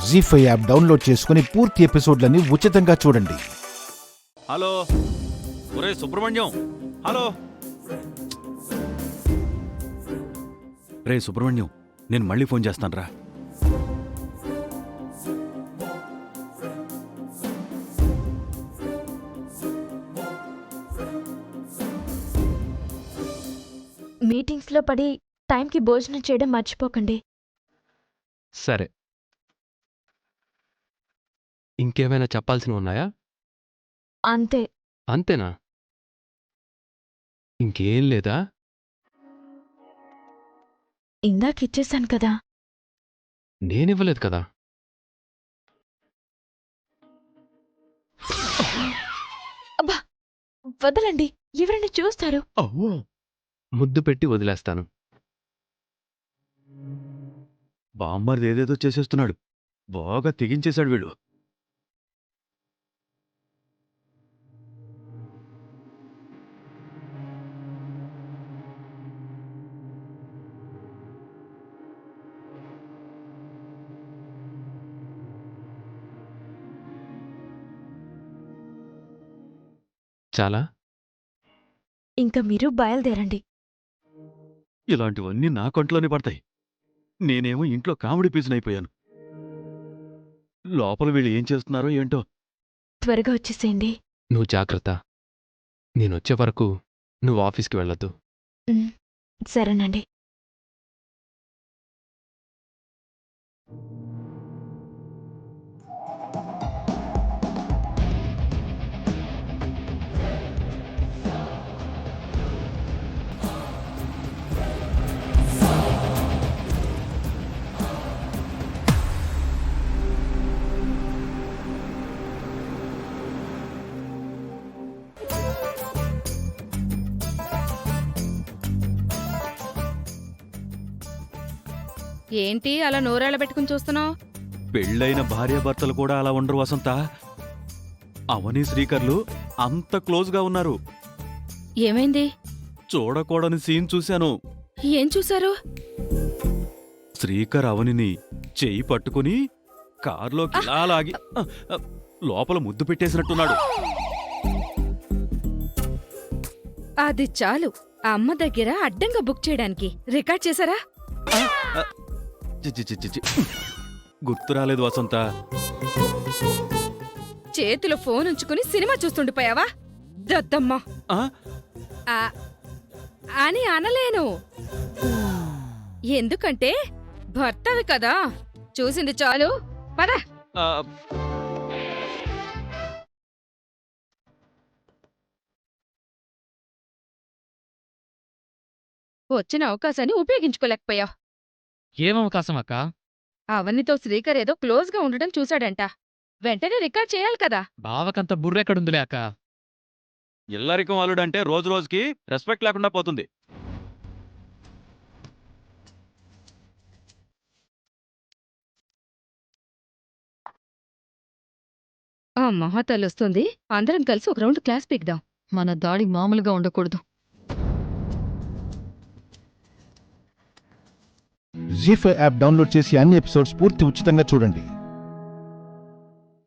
జీ5 app download చేసుకుని పూర్తి ఎపిసోడ్లని ఉచితంగా చూడండి. హలో ఒరే సుబ్రహ్మణ్యం, హలో రే సుబ్రహ్మణ్యం, నేను మళ్ళీ ఫోన్ చేస్తాను రా. మీటింగ్స్లో పడి టైంకి భోజనం చేయడం మర్చిపోకండి. సరే. ఇంకేమైనా చెప్పాల్సినవి ఉన్నాయా? అంతే. అంతేనా? ఇంకేం లేదా? ఇందాకిచ్చేశాను కదా. నేనివ్వలేదు కదా. అబ్బా, వదలండి, ఎవరైనా చూస్తారు. అవ్వో, ముద్దు పెట్టి వదిలేస్తాను. బామ్మర్ది ఏదేదో చేసేస్తున్నాడు, బాగా తెగించేశాడు వీడు. చాలా? ఇంకా మీరు బయలుదేరండి. ఇలాంటివన్నీ నా కంట్లోనే పడతాయి. నేనేమో ఇంట్లో కామెడీ పీసునైపోయాను. లోపల వీళ్ళు ఏం చేస్తున్నారో ఏంటో. త్వరగా వచ్చేసేయండి. నువ్వు జాగ్రత్త. నేనొచ్చే వరకు నువ్వు ఆఫీస్కి వెళ్ళొద్దు. సరేనండి. ఏంటి అలా నోరాళ్ళ పెట్టుకుని చూస్తున్నావు? పెళ్ళైన భార్యాభర్తలు కూడా అలా ఉండరు వసంత. అవని శ్రీకర్లు అంత క్లోజ్గా ఉన్నారు. ఏమైంది? చూడకూడని సీన్ చూశాను. ఏం చూశారు? శ్రీకర్ అవనిని చెయ్యి పట్టుకుని కారులోకి ఇలా లాగి లోపల ముద్దు పెట్టేసినట్టున్నాడు. అది చాలు అమ్మ దగ్గర అడ్డంగా బుక్ చేయడానికి. రికార్డ్ చేశారా? గుర్తు రాలేదు వసంత. చేతిలో ఫోన్ ఉంచుకుని సినిమా చూస్తుండిపోయావా? దద్దమ్మా అని అనలేను, ఎందుకంటే భర్తవి కదా. చూసింది చాలు, పద. వచ్చిన అవకాశాన్ని ఉపయోగించుకోలేకపోయావు. ఏం అవకాశం అక్క? అవనితో శ్రీకర్ ఏదో క్లోజ్గా ఉండటం చూశాడంట. వెంటనే రికార్డ్ చేయాలి కదా. బావకంత బుర్రెక్కడుందిలే అక్క. ఇల్లరికం అల్లుడంటే రోజు రోజుకి రెస్పెక్ట్ లేకుండా పోతుంది. ఆ మహాతల్లి వస్తుంది, అందరం కలిసి ఒక రౌండ్ క్లాస్ పీకుదాం. మన దాడి మామూలుగా ఉండకూడదు. జీ5 యాప్ డౌన్లోడ్ చేసి అన్ని ఎపిసోడ్స్ పూర్తి ఉచితంగా చూడండి.